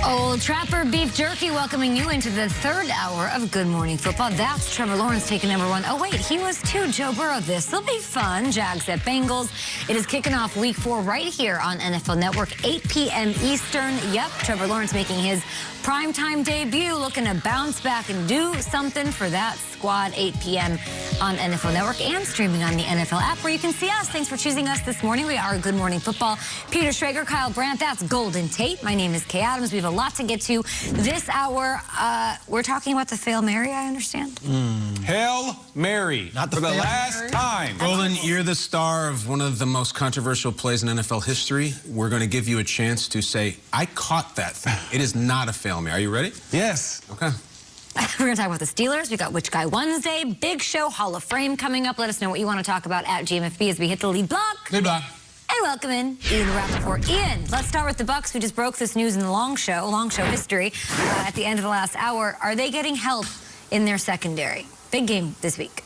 Old Trapper Beef Jerky welcoming you into the third hour of Good Morning Football. That's Trevor Lawrence taking number one. Oh, wait, he was too. Joe Burrow. This'll be fun. Jags at Bengals. It is kicking off week 4 right here on NFL Network, 8 p.m. Eastern. Yep, Trevor Lawrence making his primetime debut, looking to bounce back and do something for that squad. 8 p.m. on NFL Network and streaming on the NFL app where you can see us. Thanks for choosing us this morning. We are Good Morning Football. Peter Schrager, Kyle Brandt, that's Golden Tate. My name is Kay Adams. We have a lot to get to this hour. We're talking about the Hail Mary, I understand. Hail Mary. Not the for the Hail last Mary. time. Golden, you're the star of one of the most controversial plays in NFL history. We're going to give you a chance to say, I caught that thing. It is not a Hail Mary. Are you ready? Yes. Okay. We're going to talk about the Steelers. We got Which Guy Wednesday, big show, Hall of Fame coming up. Let us know what you want to talk about at GMFB as we hit the lead block. Good luck. And welcome in Ian Rapoport. Ian, let's start with the Bucs, who just broke this news in the long show history at the end of the last hour. Are they getting help in their secondary? Big game this week.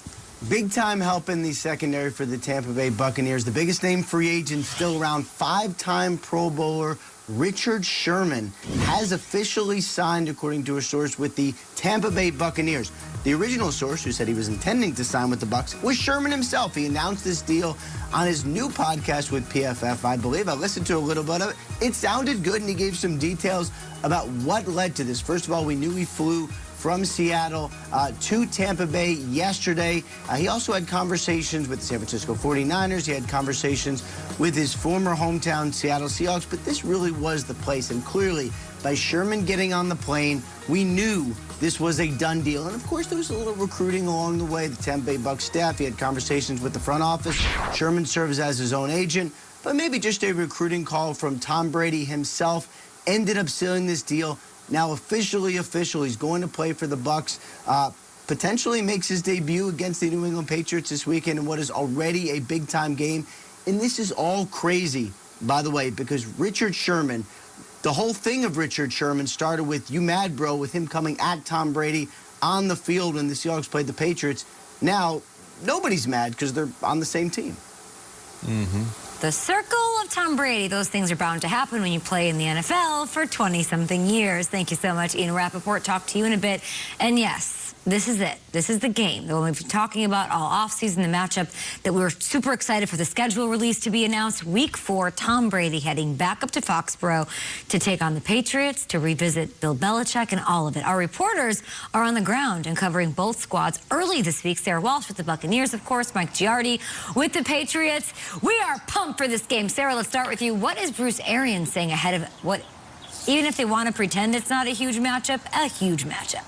Big-time help in the secondary for the Tampa Bay Buccaneers. The biggest name free agent still around, 5-time Pro Bowler Richard Sherman has officially signed, according to a source, with the Tampa Bay Buccaneers. The original source, who said he was intending to sign with the Bucs, was Sherman himself. He announced this deal on his new podcast with PFF, I believe. I listened to a little bit of it. It sounded good, and he gave some details about what led to this. First of all, we knew he flew from Seattle to Tampa Bay yesterday. He also had conversations with the San Francisco 49ers. He had conversations with his former hometown Seattle Seahawks, but this really was the place. And clearly, by Sherman getting on the plane, we knew this was a done deal. And of course, there was a little recruiting along the way. The Tampa Bay Bucs staff, he had conversations with the front office. Sherman serves as his own agent, but maybe just a recruiting call from Tom Brady himself ended up sealing this deal. Now officially official. He's going to play for the Bucs. Potentially makes his debut against the New England Patriots this weekend in what is already a big-time game. And this is all crazy, by the way, because Richard Sherman, the whole thing of Richard Sherman started with "You Mad Bro," with him coming at Tom Brady on the field when the Seahawks played the Patriots. Now, nobody's mad because they're on the same team. The circle of Tom Brady. Those things are bound to happen when you play in the NFL for 20-something years. Thank you so much, Ian Rapoport. Talk to you in a bit. And yes, this is it. This is the game that we've been talking about all offseason, the matchup that we were super excited for the schedule release to be announced. Week 4, Tom Brady heading back up to Foxborough to take on the Patriots, to revisit Bill Belichick and all of it. Our reporters are on the ground and covering both squads early this week. Sarah Walsh with the Buccaneers, of course, Mike Giardi with the Patriots. We are pumped for this game. Sarah, let's start with you. What is Bruce Arians saying ahead of what, even if they want to pretend it's not a huge matchup, a huge matchup?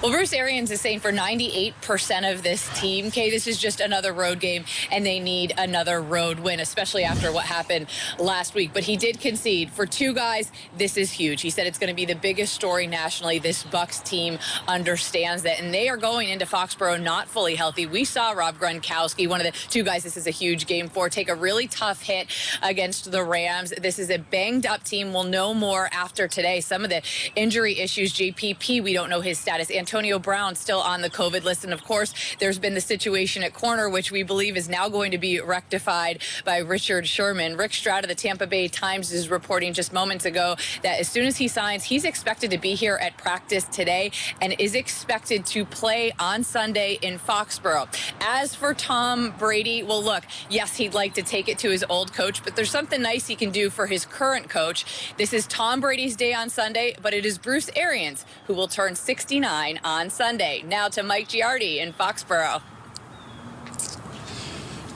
Well, Bruce Arians is saying for 98% of this team, Kay, this is just another road game, and they need another road win, especially after what happened last week. But he did concede. For 2 guys, this is huge. He said it's going to be the biggest story nationally. This Bucs team understands that, and they are going into Foxborough not fully healthy. We saw Rob Gronkowski, one of the 2 guys this is a huge game for, take a really tough hit against the Rams. This is a banged-up team. We'll know more after today. Some of the injury issues, JPP, we don't know his status. Antonio Brown still on the COVID list. And of course, there's been the situation at corner, which we believe is now going to be rectified by Richard Sherman. Rick Stroud of the Tampa Bay Times is reporting just moments ago that as soon as he signs, he's expected to be here at practice today and is expected to play on Sunday in Foxborough. As for Tom Brady, well, look, yes, he'd like to take it to his old coach, but there's something nice he can do for his current coach. This is Tom Brady's day on Sunday, but it is Bruce Arians who will turn 69 on Sunday. Now to Mike Giardi in Foxborough.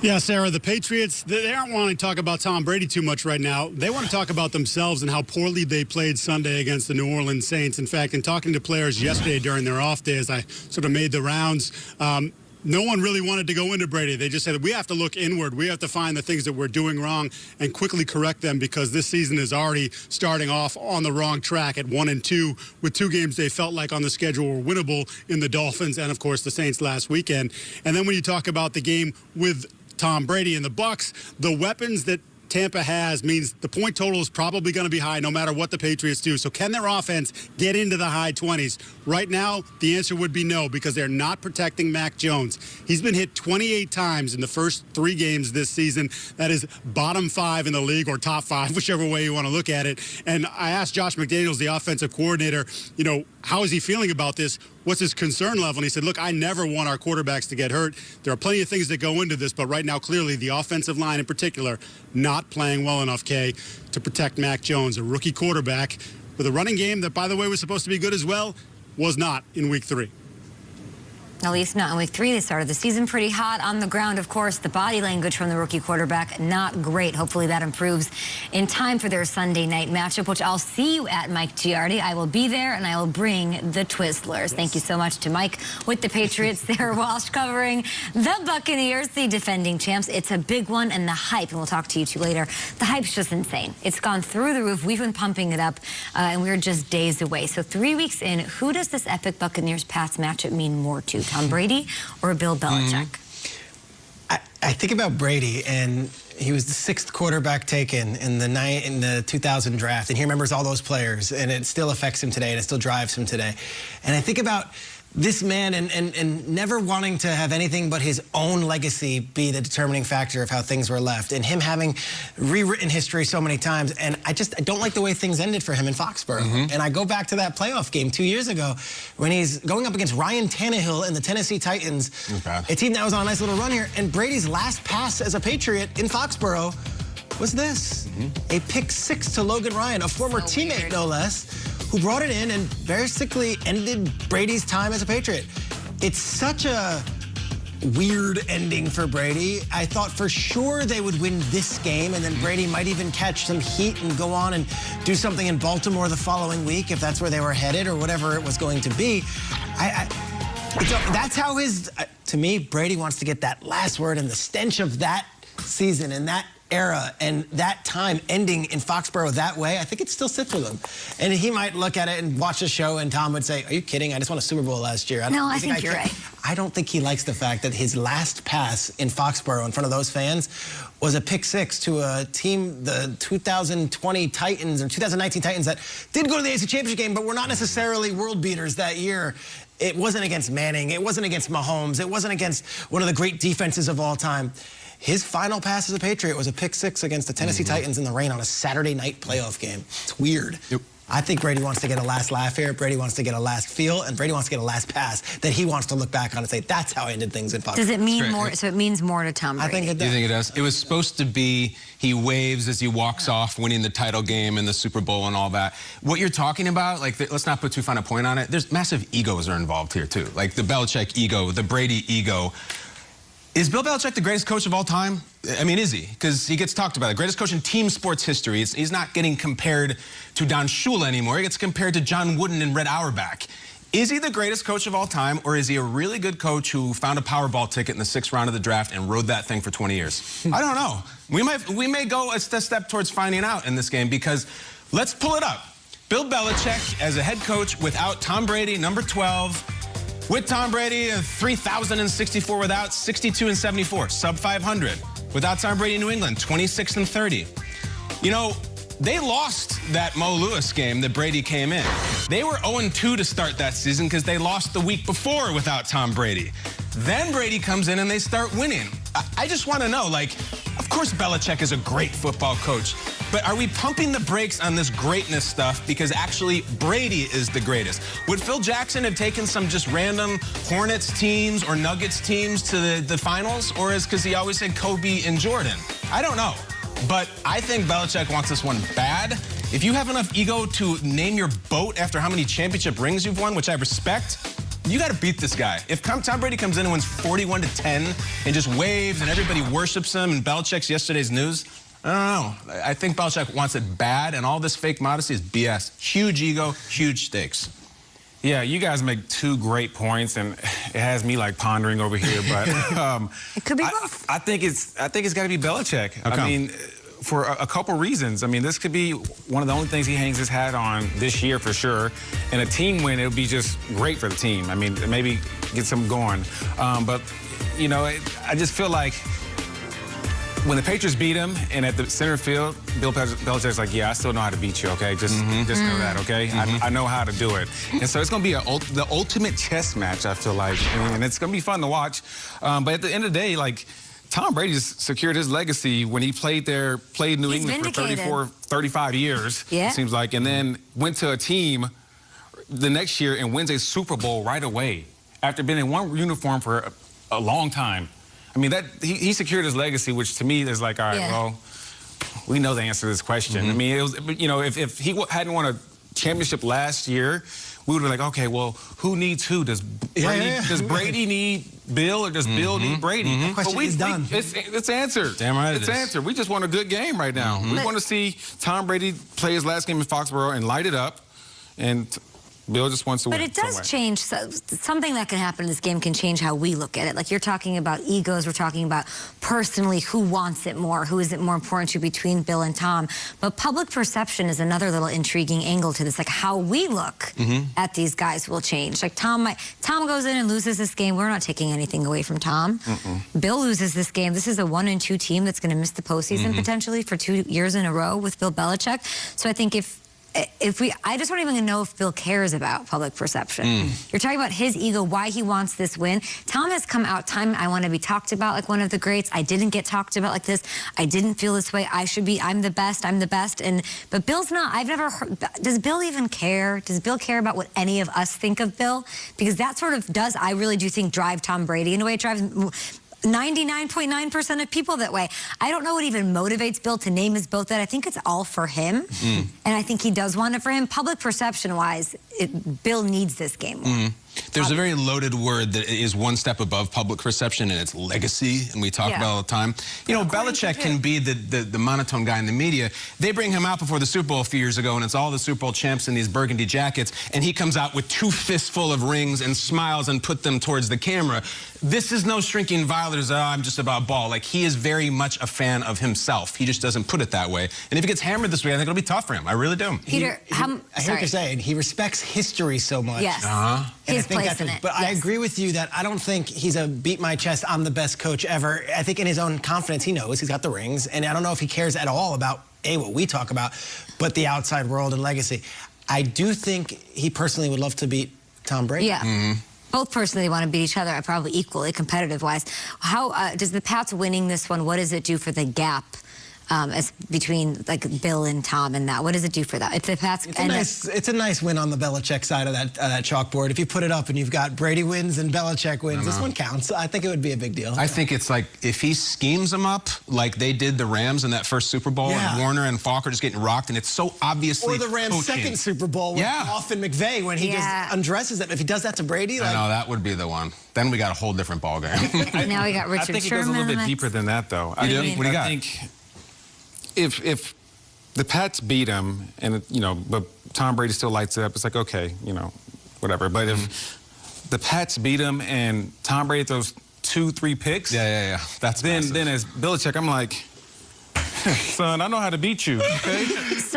Yeah, Sarah, the Patriots, they aren't wanting to talk about Tom Brady too much right now. They want to talk about themselves and how poorly they played Sunday against the New Orleans Saints. In fact, in talking to players yesterday during their off day, as I sort of made the rounds, no one really wanted to go into Brady. They just said, we have to look inward. We have to find the things that we're doing wrong and quickly correct them, because this season is already starting off on the wrong track at 1-2, with 2 games they felt like on the schedule were winnable in the Dolphins and, of course, the Saints last weekend. And then when you talk about the game with Tom Brady and the Bucs, the weapons that Tampa has means the point total is probably going to be high no matter what the Patriots do. So can their offense get into the high 20s? Right now, the answer would be no, because they're not protecting Mac Jones. He's been hit 28 times in the first 3 games this season. That is bottom 5 in the league, or top 5, whichever way you want to look at it. And I asked Josh McDaniels, the offensive coordinator, how is he feeling about this? What's his concern level? And he said, look, I never want our quarterbacks to get hurt. There are plenty of things that go into this, but right now, clearly, the offensive line in particular, not playing well enough, Kay, to protect Mac Jones, a rookie quarterback with a running game that, by the way, was supposed to be good as well, was not in week 3. At least not in week 3. They started the season pretty hot on the ground. Of course, the body language from the rookie quarterback, not great. Hopefully that improves in time for their Sunday night matchup, which I'll see you at, Mike Giardi. I will be there, and I will bring the Twizzlers. Yes. Thank you so much to Mike with the Patriots there, Walsh, covering the Buccaneers, the defending champs. It's a big one, and the hype, and we'll talk to you two later, the hype's just insane. It's gone through the roof. We've been pumping it up, and we're just days away. So 3 weeks in, who does this epic Buccaneers-Pats matchup mean more to? Tom Brady or Bill Belichick? I think about Brady, and he was the 6th quarterback taken in the 2000 draft, and he remembers all those players, and it still affects him today, and it still drives him today. And I think about this man and never wanting to have anything but his own legacy be the determining factor of how things were left, and him having rewritten history so many times. And I don't like the way things ended for him in Foxborough. And I go back to that playoff game 2 years ago when he's going up against Ryan Tannehill and the Tennessee Titans, a team that was on a nice little run here, and Brady's last pass as a Patriot in Foxborough was this, a pick 6 to Logan Ryan, a former teammate, no less, who brought it in and basically ended Brady's time as a Patriot. It's such a weird ending for Brady. I thought for sure they would win this game, and then Brady might even catch some heat and go on and do something in Baltimore the following week if that's where they were headed or whatever it was going to be. That's how to me, Brady wants to get that last word, and the stench of that season and that era and that time ending in Foxborough that way, I think it still sits with him. And he might look at it and watch the show, and Tom would say, are you kidding? I just won a Super Bowl last year. I think you're right. I don't think he likes the fact that his last pass in Foxborough in front of those fans was a pick 6 to a team, the 2020 Titans or 2019 Titans, that did go to the AFC Championship game, but were not necessarily world beaters that year. It wasn't against Manning. It wasn't against Mahomes. It wasn't against one of the great defenses of all time. His final pass as a Patriot was a pick 6 against the Tennessee Titans in the rain on a Saturday night playoff game. It's weird. I think Brady wants to get a last laugh here. Brady wants to get a last feel, and Brady wants to get a last pass that he wants to look back on and say, that's how I ended things in Fox. Does it mean more? So it means more to Tom Brady? I think it does. You think it does? It was supposed to be he waves as he walks off, winning the title game and the Super Bowl and all that. What you're talking about, like, let's not put too fine a point on it. There's massive egos are involved here, too. Like the Belichick ego, the Brady ego. Is Bill Belichick the greatest coach of all time? I mean, is he? Because he gets talked about. The greatest coach in team sports history. He's not getting compared to Don Shula anymore. He gets compared to John Wooden and Red Auerbach. Is he the greatest coach of all time, or is he a really good coach who found a Powerball ticket in the 6th round of the draft and rode that thing for 20 years? I don't know. We may go a step towards finding out in this game, because let's pull it up. Bill Belichick as a head coach without Tom Brady, number 12. With Tom Brady, 3,064 without, 62-74, sub 500. Without Tom Brady in New England, 26-30. You know, they lost that Mo Lewis game that Brady came in. They were 0-2 to start that season because they lost the week before without Tom Brady. Then Brady comes in and they start winning. I just want to know, like, of course Belichick is a great football coach, but are we pumping the brakes on this greatness stuff because actually Brady is the greatest? Would Phil Jackson have taken some just random Hornets teams or Nuggets teams to the finals, or is because he always said Kobe and Jordan? I don't know, but I think Belichick wants this one bad. If you have enough ego to name your boat after how many championship rings you've won, which I respect, you got to beat this guy. If Tom Brady comes in and wins 41-10 and just waves and everybody worships him and Belichick's yesterday's news, I don't know. I think Belichick wants it bad, and all this fake modesty is BS. Huge ego, huge stakes. Yeah, you guys make 2 great points, and it has me like pondering over here. But it could be both. I think it's got to be Belichick. Okay. I mean, for a couple reasons. I mean, this could be one of the only things he hangs his hat on this year for sure. And a team win, it would be just great for the team. I mean, maybe get some going. But, you know, I just feel like when the Patriots beat him, and at the center field, Bill Belichick's like, yeah, I still know how to beat you, okay? Just know that, okay? I know how to do it. And so it's going to be the ultimate chess match, I feel like. And it's going to be fun to watch. But at the end of the day, like, Tom Brady's secured his legacy when he played New England for 34, 35 years, it seems like, and then went to a team the next year and wins a Super Bowl right away after being in one uniform for a long time. I mean, he secured his legacy, which to me is like, all right, well, we know the answer to this question. I mean, it was, you know, if he hadn't won a championship last year, we would have been like, okay, well, who needs who? Does Brady need Bill, or does Bill need Brady? That question is done. It's answered. Damn right it's answered. We just want a good game right now. We want to see Tom Brady play his last game in Foxborough and light it up, and Bill just wants to win. But it does change. Something that can happen in this game can change how we look at it. Like, you're talking about egos. We're talking about personally who wants it more, who is it more important to between Bill and Tom. But public perception is another little intriguing angle to this. Like, how we look at these guys will change. Like, Tom goes in and loses this game. We're not taking anything away from Tom. Bill loses this game. This is a 1-2 team that's going to miss the postseason potentially for 2 years in a row with Bill Belichick. So I think I just don't even know if Bill cares about public perception. You're talking about his ego, why he wants this win. Tom has come out time, I want to be talked about like one of the greats. I didn't get talked about like this. I didn't feel this way. I'm the best. But Bill's not. I've never heard, does Bill even care? Does Bill care about what any of us think of Bill? Because that sort of does, I really do think, drive Tom Brady in a way. It drives 99.9% of people that way. I don't know what even motivates Bill to name his boat that. I think it's all for him. And I think he does want it for him. Public perception-wise, Bill needs this game more. There's a very loaded word that is one step above public perception, and it's legacy, and we talk about it all the time. You know, Belichick can be the monotone guy in the media. They bring him out before the Super Bowl a few years ago, and it's all the Super Bowl champs in these burgundy jackets, and he comes out with 2 fists of rings and smiles and put them towards the camera. This is no shrinking violet as, oh, I'm just about ball. Like, he is very much a fan of himself. He just doesn't put it that way. And if he gets hammered this way, I think it'll be tough for him. I really do. Peter, I hear what you're saying. He respects history so much. Yes. His place in it. But I agree with you that I don't think he's a beat my chest, I'm the best coach ever. I think in his own confidence, he knows he's got the rings. And I don't know if he cares at all about, what we talk about, but the outside world and legacy. I do think he personally would love to beat Tom Brady. Yeah. Both personally want to beat each other, probably equally, competitive-wise. How does the Pats winning this one, what does it do for the gap as between like Bill and Tom and that? What does it do for that? If the Pats it's a nice win on the Belichick side of that chalkboard. If you put it up and you've got Brady wins and Belichick wins, this one counts. I think it would be a big deal. I think it's like if he schemes them up like they did the Rams in that first Super Bowl, and Warner and Falk are just getting rocked, and it's so obviously or the Rams' second Super Bowl with Goff and McVay when he just undresses them. If he does that to Brady, I know that would be the one. Then we got a whole different ball game. Now we got Richard Sherman. I think it goes a little bit deeper than that, though. What do you got? I think if the Pats beat him, and but Tom Brady still lights it up, it's like, okay, whatever. But if the Pats beat him and Tom Brady throws 2-3 picks, that's then as Belichick, I'm like, son, I know how to beat you. Okay?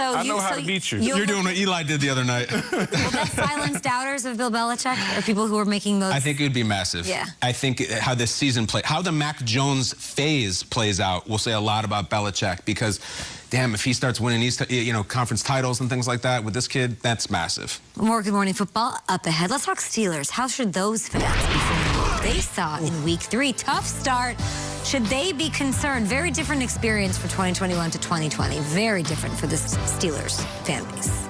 I know how to beat you. You're doing what Eli did the other night. Will that silence doubters of Bill Belichick, or people who are making those? I think it would be massive. Yeah. I think how this season how the Mac Jones phase plays out will say a lot about Belichick, because, damn, if he starts winning these, conference titles and things like that with this kid, that's massive. More Good Morning Football up ahead. Let's talk Steelers. How should those fans be feeling what they saw in Week 3? Tough start. Should they be concerned? Very different experience for 2021 to 2020. Very different for the Steelers fan base.